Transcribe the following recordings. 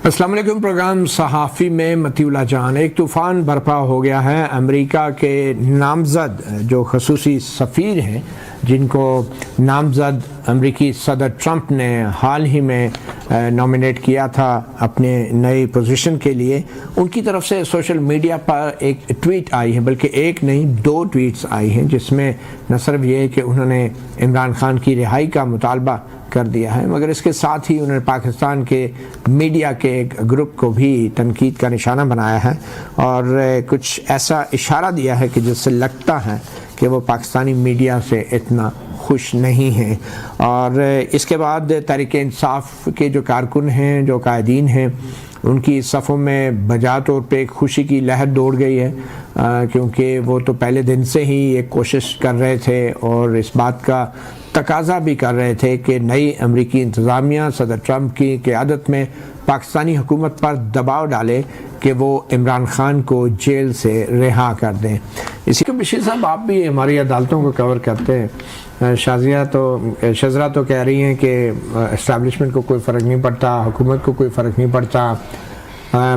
السلام علیکم. پروگرام صحافی میں متی اللہ جان. ایک طوفان برپا ہو گیا ہے. امریکہ کے نامزد جو خصوصی سفیر ہیں جن کو نامزد امریکی صدر ٹرمپ نے حال ہی میں نامینیٹ کیا تھا اپنے نئی پوزیشن کے لیے، ان کی طرف سے سوشل میڈیا پر ایک ٹویٹ آئی ہے، بلکہ ایک نہیں 2 ٹویٹس آئی ہیں، جس میں نہ صرف یہ کہ انہوں نے عمران خان کی رہائی کا مطالبہ کر دیا ہے، مگر اس کے ساتھ ہی انہوں نے پاکستان کے میڈیا کے ایک گروپ کو بھی تنقید کا نشانہ بنایا ہے اور کچھ ایسا اشارہ دیا ہے کہ جس سے لگتا ہے کہ وہ پاکستانی میڈیا سے اتنا خوش نہیں ہیں. اور اس کے بعد تحریک انصاف کے جو کارکن ہیں، جو قائدین ہیں، ان کی صفوں میں بجا طور پہ ایک خوشی کی لہر دوڑ گئی ہے، کیونکہ وہ تو پہلے دن سے ہی ایک کوشش کر رہے تھے اور اس بات کا تقاضا بھی کر رہے تھے کہ نئی امریکی انتظامیہ صدر ٹرمپ کی قیادت میں پاکستانی حکومت پر دباؤ ڈالے کہ وہ عمران خان کو جیل سے رہا کر دیں. اسی کے بشیر صاحب، آپ بھی ہماری عدالتوں کو کور کرتے ہیں. شزرا تو کہہ رہی ہیں کہ اسٹیبلشمنٹ کو کوئی فرق نہیں پڑتا، حکومت کو کوئی فرق نہیں پڑتا،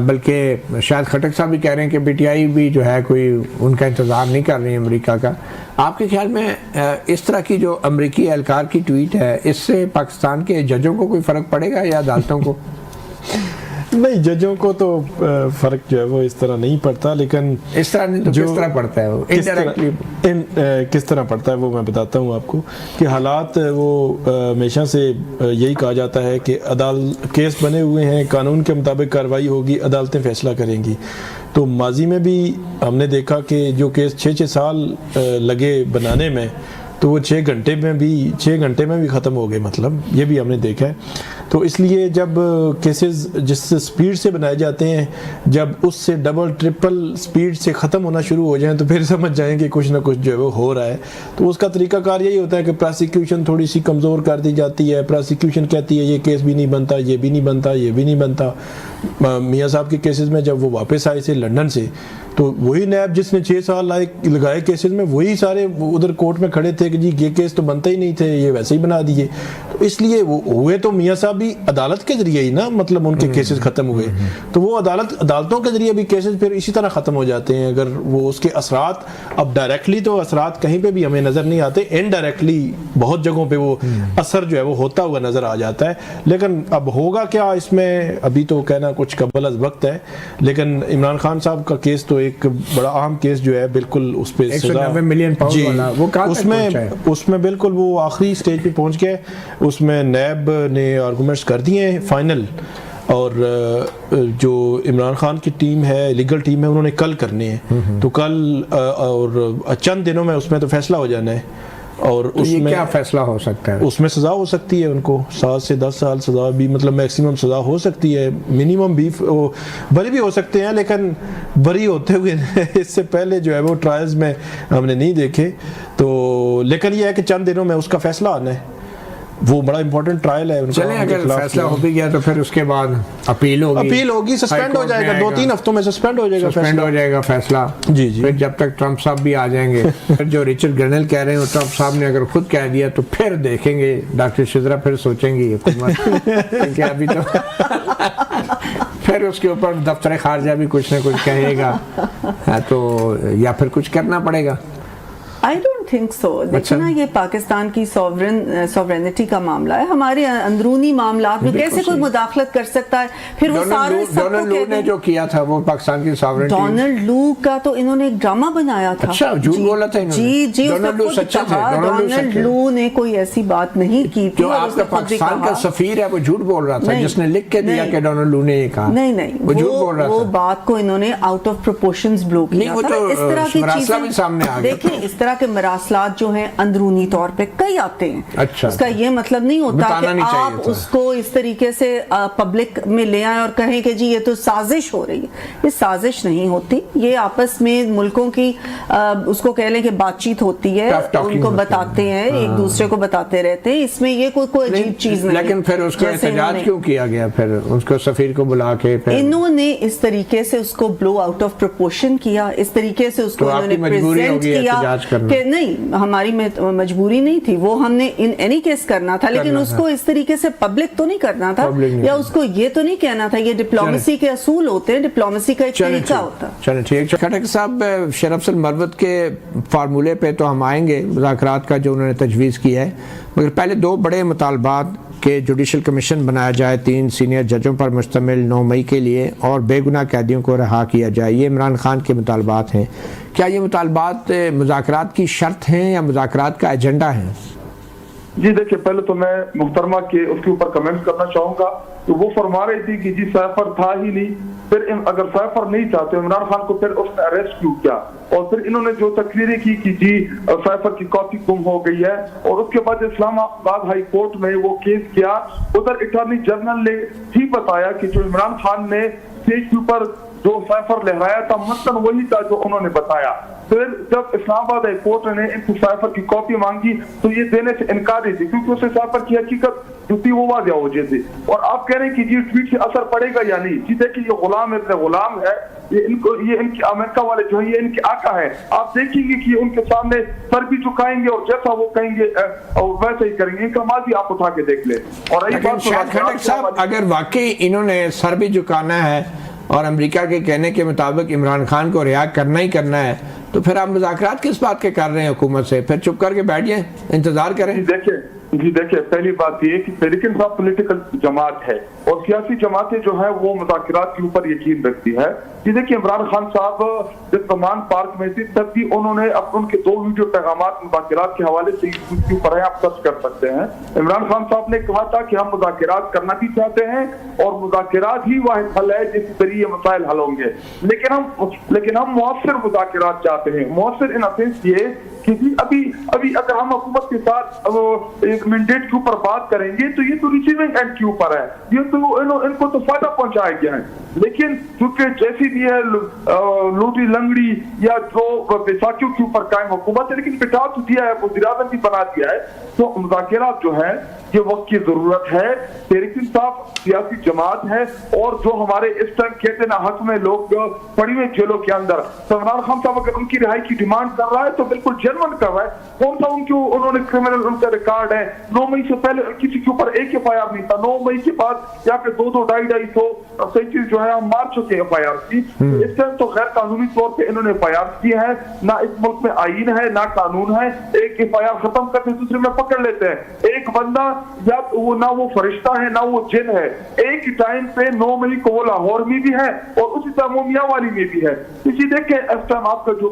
بلکہ شاید خٹک صاحب بھی کہہ رہے ہیں کہ پی ٹی آئی بھی جو ہے کوئی ان کا انتظار نہیں کر رہی ہے امریکہ کا. آپ کے خیال میں اس طرح کی جو امریکی اہلکار کی ٹویٹ ہے، اس سے پاکستان کے ججوں کو کوئی فرق پڑے گا یا عدالتوں کو؟ نہیں، ججوں کو تو فرق جو ہے وہ اس طرح نہیں پڑتا، لیکن اس طرح نہیں تو کس طرح پڑتا ہے وہ کس طرح پڑتا ہے وہ میں بتاتا ہوں آپ کو کہ حالات وہ ہمیشہ سے یہی کہا جاتا ہے کہ کیس بنے ہوئے ہیں، قانون کے مطابق کارروائی ہوگی، عدالتیں فیصلہ کریں گی. تو ماضی میں بھی ہم نے دیکھا کہ جو کیس 6 سال لگے بنانے میں، تو وہ 6 گھنٹے میں بھی ختم ہو گئے، مطلب یہ بھی ہم نے دیکھا ہے. تو اس لیے جب کیسز جس سے سپیڈ سے بنائے جاتے ہیں، جب اس سے ڈبل ٹرپل سپیڈ سے ختم ہونا شروع ہو جائیں تو پھر سمجھ جائیں کہ کچھ نہ کچھ جو ہے وہ ہو رہا ہے. تو اس کا طریقہ کار یہی ہوتا ہے کہ پراسیکیوشن تھوڑی سی کمزور کر دی جاتی ہے. پراسیکیوشن کہتی ہے یہ کیس بھی نہیں بنتا، یہ بھی نہیں بنتا، یہ بھی نہیں بنتا. میاں صاحب کے کیسز میں جب وہ واپس آئے تھے لندن سے، تو وہی نیب جس نے 6 سال لگائے کیسز میں، وہی سارے ادھر کورٹ میں کھڑے تھے کہ جی یہ کیس تو بنتا ہی نہیں تھے، یہ ویسے ہی بنا دیے. تو اس لیے وہ ہوئے تو میاں صاحب بھی عدالت کے ذریعے ہی نا، مطلب ان کے کیسز ختم ہوئے. تو وہ عدالتوں کے ذریعے بھی کیسز پھر اسی طرح ختم ہو جاتے ہیں. اگر وہ اس کے اثرات، اب ڈائریکٹلی تو اثرات کہیں پہ بھی ہمیں نظر نہیں آتے، انڈائریکٹلی بہت جگہوں پہ وہ اثر جو ہے وہ ہوتا ہوا نظر آ جاتا ہے. لیکن اب ہوگا کیا اس میں، ابھی تو کہنا کچھ قبل از وقت ہے. لیکن عمران خان صاحب کا کیس تو ایک بڑا اہم کیس جو ہے، بالکل اس پہ 190 ملین پاؤنڈ والا، وہ اس میں بالکل وہ آخری سٹیج پہ پہنچ گئے. اس میں نیب نے آرگومنٹس کر دیے ہیں فائنل، اور جو عمران خان کی ٹیم ہے، لیگل ٹیم ہے، انہوں نے کل کرنے ہیں. تو کل اور چند دنوں میں اس میں تو فیصلہ ہو جانا ہے. اور اس میں کیا فیصلہ ہو سکتا ہے؟ اس میں سزا ہو سکتی ہے ان کو 7 سے 10 سال سزا بھی، مطلب میکسیمم سزا ہو سکتی ہے. منیمم بھی بری بھی ہو سکتے ہیں، لیکن بری ہوتے ہوئے اس سے پہلے جو ہے وہ ٹرائلز میں ہم نے نہیں دیکھے. تو لیکن یہ ہے کہ چند دنوں میں اس کا فیصلہ آنا ہے. وہ بڑا امپورٹنٹ ٹرائل ہے. چلیں اگر فیصلہ ہو بھی گیا تو پھر اس کے بعد اپیل ہوگی، سسپینڈ ہو جائے گا. 2-3 ہفتوں میں سسپینڈ ہو جائے گا فیصلہ. جی پھر جب تک ٹرمپ صاحب بھی آ جائیں گے، پھر جو ریچرڈ گرنل کہہ رہے ہیں ٹرمپ صاحب نے اگر خود کہہ دیا تو پھر دیکھیں گے ڈاکٹر شزرا، پھر سوچیں گے حکومت کہ ابھی تو پھر اس کے اوپر دفتر خارجہ بھی کچھ نہ کچھ کہے گا، تو یا پھر کچھ کرنا پڑے گا. I don't think so. دیکھیں نا، یہ پاکستان کی سوورینٹی کا معاملہ ہے. ہمارے اندرونی معاملات میں کیسے کوئی مداخلت کر سکتا ہے؟ پھر وہ سارے ڈونلڈ لو نے جو کیا تھا وہ پاکستان کی سوورینٹی، ڈونلڈ لو کا تو انہوں نے ایک ڈرامہ بنایا تھا. اچھا، جھوٹ بولا تھا انہوں نے. جی ڈونلڈ لو نے کوئی ایسی بات نہیں کی تھی. جو آپ کا پاکستان کا سفیر ہے وہ جھوٹ بول رہا تھا، جس نے لکھ کے دیا کہ ڈونلڈ لو نے یہ کہا. نہیں، وہ جھوٹ بول رہا تھا. وہ بات کو انہوں نے آؤٹ آف پروپورشنز بلو کیا تھا. اس طرح کی چیزیں دیکھیں، اس طرح کے مراسلات جو ہیں اندرونی طور پہ کئی آتے ہیں. اچھا، اس کا یہ مطلب نہیں ہوتا کہ آپ اس کو اس طریقے سے پبلک میں لے آئیں اور کہیں کہ جی یہ تو سازش ہو رہی ہے. یہ سازش نہیں ہوتی، یہ آپس میں ملکوں کی اس کو کہہ لیں کہ بات چیت ہوتی ہے. ان کو بتاتے ہیں، ایک دوسرے کو بتاتے رہتے ہیں. اس میں یہ کوئی عجیب چیز نہیں. لیکن پھر اس کو احتجاج کیوں کیا گیا؟ پھر اس کو سفیر کو بلا کے انہوں نے اس طریقے سے اس کو بلو آؤٹ آف پروپورشن کیا، اس طریقے سے اس کو انہوں نے پریزنٹ کیا کہ نہیں नहीं, हमारी मजबूरी नहीं थी, वो हमने इन एनी केस करना था, लेकिन उसको इस तरीके से पब्लिक तो नहीं करना था, या उसको ये तो नहीं कहना था। ये डिप्लोमेसी के असूल होते हैं, डिप्लोमेसी का एक तरीका होता है। चलो ठीक। खटक साहब, शेर अफजल मरवत के फार्मूले पे तो हम आएंगे, मुज़ाकरात का जो उन्होंने तजवीज़ किया है, मगर पहले दो बड़े मुतालबात कि जुडिशल कमीशन बनाया जाए 3 सीनियर जजों पर मुश्तमिल 9 मई के लिए, और बेगुनाह कैदियों को रहा किया जाए, ये इमरान खान के मुतालबात हैं। क्या ये मुतालबात मुज़ाकरात की शर्त हैं या मुज़ाकरात का एजेंडा है? जी देखिए, पहले तो मैं मुहतरमा के उसके ऊपर कमेंट करना चाहूंगा। तो वो फरमा रही थी कि जी साइफर था ही नहीं, फिर अगर साइफर नहीं था तो इमरान खान को फिर उसने अरेस्ट क्यों किया, और फिर इन्होंने जो तकरीरें की कि जी साइफर की कॉपी गुम हो गई है, और उसके बाद इस्लामाबाद हाई कोर्ट में वो केस किया। उधर अटॉर्नी जनरल ने ही बताया कि जो इमरान खान ने स्टेज के ऊपर जो साइफर लहराया था मतन वही था जो उन्होंने बताया। फिर जब इस्लामाबाद हाई कोर्ट ने इनको साइफर की कॉपी मांगी तो ये देने से इनकार थी, क्योंकि उसे साइफर की हकीकत जो थी वो वाज़ेह हो जाती। और आप कह रहे हैं कि जी ट्वीट से असर पड़ेगा या नहीं। जी देखिए, ये गुलाम इतने गुलाम है, ये इनके अमेरिका वाले जो है ये इनके आका है। आप देखेंगे कि उनके सामने सर भी झुकाएंगे और जैसा वो कहेंगे वैसे ही करेंगे। इनका माजी आप उठा के देख ले। और खटक साहब, अगर वाकई इन्होंने सर भी झुकाना है और अमेरिका के कहने के मुताबिक इमरान खान को रिहा करना ही करना है, तो फिर आप मुज़ाकरात किस बात के कर रहे हैं हुकूमत से? फिर चुप करके बैठ जाए, इंतजार करें। जी देखिए, पहली बात ये कि तहरीक इंसाफ पॉलिटिकल जमात है और सियासी जमातें जो है वो मुज़ाकरात के ऊपर यकीन रखती है। जी देखिए, इमरान खान साहब जब कमान पार्क में थे तब भी उन्होंने उनके 2 वीडियो पैगामात मुज़ाकरात के हवाले से के ऊपर है, आप सर्च कर सकते हैं। इमरान खान साहब ने कहा था कि हम मुज़ाकरात करना भी चाहते हैं और मुज़ाकरात ही वाहिद हल है जिस जरिए मसाइल हल होंगे, लेकिन हम मुअस्सर मुज़ाकरात चाहते हैं। मुअस्सर इन असेंस ये कि अभी अगर हम हुकूमत के साथ एक मैंडेट के ऊपर बात करेंगे तो ये तो रिसीविंग एंड के ऊपर है, ये तो इनको तो फायदा पहुंचाया गया है। लेकिन क्योंकि जैसी भी है लूटी लंगड़ी या जो बैसाखियों के ऊपर कायम हुकूमत है, लेकिन बिठा तो दिया है, वज़ीर-ए-आज़म भी बना दिया है, तो मुज़ाकरात जो है ये वक्त की जरूरत है। तहरीक इंसाफ सियासी जमात है और जो हमारे इस टाइम कहते ना हक में लोग पड़ी हुए जेलों के अंदर, तो इमरान खान साहब अगर उनकी रिहाई की डिमांड कर रहा है तो बिल्कुल जेन्युइन कर रहा है। कौन सा उन्होंने क्रिमिनल उनका रिकॉर्ड है? 9 मई से पहले किसी के ऊपर एक FIR नहीं था, 9 मई के बाद यहाँ पे 200-250 चीज जो है हम मार चुके FIR की। इस टाइम तो गैर कानूनी तौर पे इन्होंने FIR की है, ना इस मुल्क में आईन है ना कानून है। एक FIR खत्म करते दूसरे में पकड़ लेते हैं। एक बंदा या वो ना वो फरिश्ता है ना वो जिन है। एक टाइम पे 9 मई को वो लाहौर में भी है और उसी तरह वो मियांवाली में भी है। इसी देखे इस टाइम आपका जो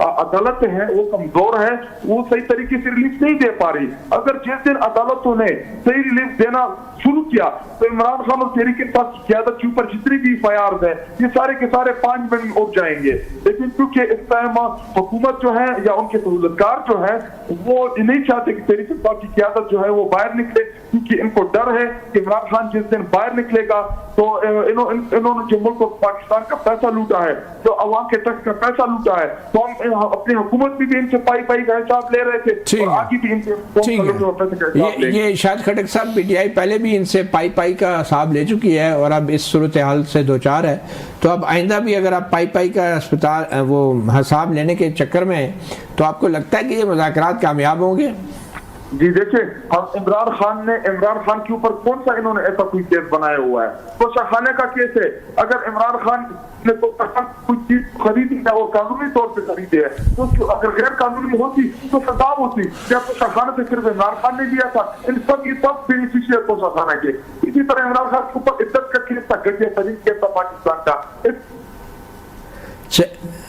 अदालत है वो कमजोर है, वो सही तरीके से रिलीफ नहीं दे पा रही। अगर जिस दिन अदालतों ने सही रिलीफ देना शुरू किया तो इमरान खान और तहरीक इंसाफ की क़यादत के ऊपर जितनी भी FIR है ये सारे के सारे 5 मिनट में उठ जाएंगे। लेकिन क्योंकि इस टाइम हुकूमत जो है या उनके सहूलतकार जो है वो नहीं चाहते कि तहरीक इंसाफ की क़यादत जो है वो बाहर निकले, क्योंकि इनको डर है कि इमरान खान जिस दिन बाहर निकलेगा तो इन्होंने जो मुल्क और पाकिस्तान का पैसा लूटा है, जो अवाम के टैक्स का पैसा लूटा है, तो हम अपनी हुकूमत भी इनसे पाई का हिसाब ले रहे थे और आगे भी इनसे ये शायद खटक साहब PTI पहले भी इनसे पाई का हिसाब ले चुकी है और अब इस सूरत हाल से दो चार है। तो अब आइंदा भी अगर आप पाई का अस्पताल वो हिसाब लेने के चक्कर में, तो आपको लगता है कि ये मुज़ाकरात कामयाब होंगे? जी देखिए, हम इमरान खान के ऊपर कौन सा इन्होंने ऐसा कोई केस बनाया हुआ है? तोशाखाने का केस है। अगर इमरान खान ने तो कोई चीज खरीदी है और कानूनी तौर पे खरीदी है तो अगर गैर कानूनी होती तो सजा होती। क्या तोशाखाने से सिर्फ इमरान खान ने दिया था? इन सब ये सब बेनिफिशियल तोशाखाना के। इसी तरह इमरान खान के ऊपर इज्जत का केस था, घटिया तरीन केस था पाकिस्तान का।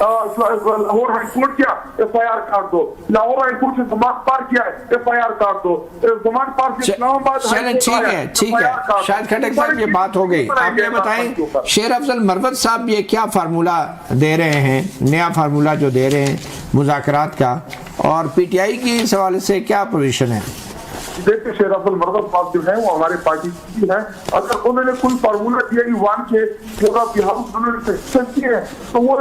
लाहौर हाईकोर्ट क्या FIR काट दो, लाहौर हाईकोर्ट से जमात पार किया FIR काट दो, जमात पार से इस्लामाबाद ठीक है शायद खटक साहब ये बात हो गई। आप ये बताएं शेर अफजल मरवत साहब ये क्या फार्मूला दे रहे हैं, नया फार्मूला जो दे रहे हैं मुज़ाकरात का, और PTI की इस हवाले से क्या पोजीशन है? देखिए शेर अब्दुल मर्वत साहब जो है वो हमारे पार्टी की है, अगर उन्होंने कोई फार्मूला दिया ईवान के हाउस उन्होंने सेक्शन किए हैं तो वो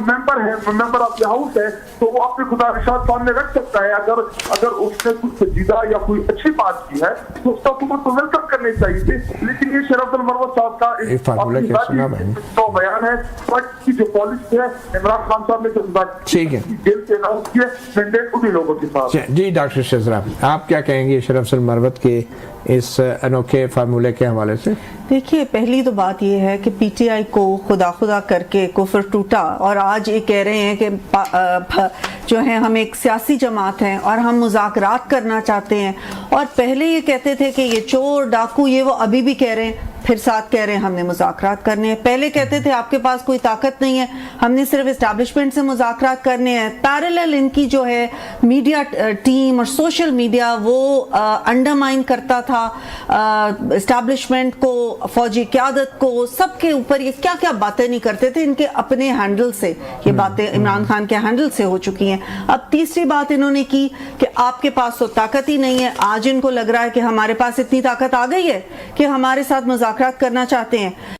मेंबर है, मेंबर ऑफ द हाउस है, तो वो अपने गुजारिशात सामने रख सकता है। अगर उसने कुछ संजीदा या कोई अच्छी बात की है तो उसका हुकूमत को वेलकम करनी चाहिए थी। लेकिन ये शेर अब्दुल मर्वत साहब का तो बयान है, की जो पॉलिसी है इमरान खान साहब ने जो ठीक है जेल से अनाउंस किया मैंडेट उन्हीं लोगों के साथ। जी डॉक्टर शहज़रा, आप क्या कहेंगे शेर अफजल मरवत के इस अनोखे फार्मूले के हवाले से? देखिए, पहली तो बात यह है कि पीटीआई को खुदा खुदा करके कुफर टूटा और आज ये कह रहे हैं कि जो है हम एक सियासी जमात हैं और हम मुज़ाकरात करना चाहते हैं, और पहले ये कहते थे कि ये चोर डाकू ये वो, अभी भी कह रहे हैं, फिर साथ कह रहे हैं हमने मुज़ाकरात करने हैं। पहले कहते थे आपके पास कोई ताकत नहीं है, हमने सिर्फ एस्टैब्लिशमेंट से मुज़ाकरात करने हैं। पैरेलल इनकी जो है मीडिया टीम और सोशल मीडिया वो अंडरमाइन करता था एस्टैब्लिशमेंट को, फौजी क़यादत को, सबके ऊपर ये क्या क्या बातें नहीं करते थे। इनके अपने हैंडल से ये बातें इमरान खान के हैंडल से हो चुकी हैं। अब तीसरी बात इन्होंने की कि आपके पास तो ताकत ही नहीं है। आज इनको लग रहा है कि हमारे पास इतनी ताकत आ गई है कि हमारे साथ मुज़ाकरात करना चाहते हैं।